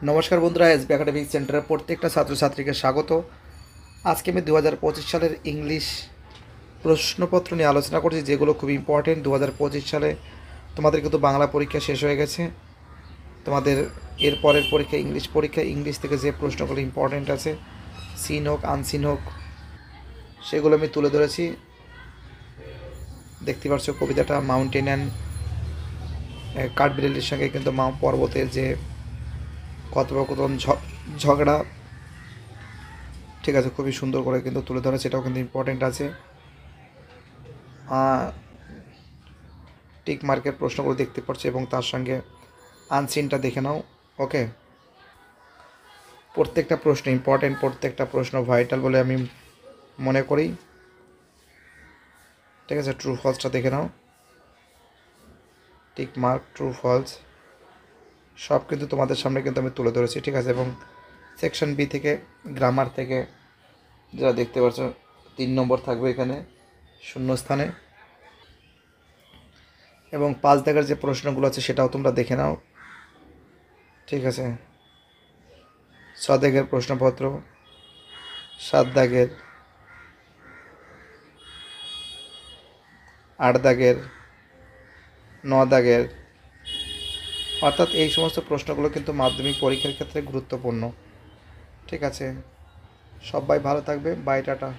নমস্কার বন্ধুরা, SB academic সেন্টারের প্রত্যেকটা ছাত্রছাত্রীকে স্বাগত। আজকে আমি 2025 সালের ইংলিশ প্রশ্নপত্র নিয়ে আলোচনা করছি, যেগুলো খুব ইম্পর্টেন্ট। 2025 সালে তোমাদের কিন্তু বাংলা পরীক্ষা শেষ হয়ে গেছে। তোমাদের এর পরের পরীক্ষা ইংলিশ পরীক্ষা। ইংলিশ থেকে যে প্রশ্নগুলো ইম্পর্টেন্ট আছে, সিন হোক আনসিন হোক, সেগুলো আমি তুলে ধরেছি। দেখতে পাচ্ছ কবিতাটা মাউন্টেন অ্যান্ড কাঠবিড়ালির সঙ্গে কিন্তু পর্বতের যে কথোপকথন ঝগড়া, ঠিক আছে, খুবই সুন্দর করে কিন্তু তুলে ধরেছে। এটাও কিন্তু ইম্পর্টেন্ট আছে। টিক মার্কের প্রশ্নগুলো দেখতে পাচ্ছ এবং তার সঙ্গে আনসিনটা দেখে নাও। ওকে, প্রত্যেকটা প্রশ্ন ইম্পর্টেন্ট, প্রত্যেকটা প্রশ্ন ভাইটাল বলে আমি মনে করি। ঠিক আছে, ট্রু ফলসটা দেখে নাও। টিক মার্ক, ট্রু ফলস সব কিন্তু তোমাদের সামনে কিন্তু আমি তুলে ধরেছি। ঠিক আছে, এবং সেকশন বি থেকে গ্রামার থেকে যারা দেখতে পাচ্ছ 3 নম্বর থাকবে এখানে শূন্যস্থানে, এবং 5 দাগের যে প্রশ্নগুলো আছে সেটাও তোমরা দেখে নাও। ঠিক আছে, 6 দাগের প্রশ্নপত্র, 7 দাগের, 8 দাগের, 9 দাগের, অর্থাৎ এই সমস্ত প্রশ্নগুলো কিন্তু মাধ্যমিক পরীক্ষার ক্ষেত্রে গুরুত্বপূর্ণ। ঠিক আছে, সবাই ভালো থাকবে। Bye, tata.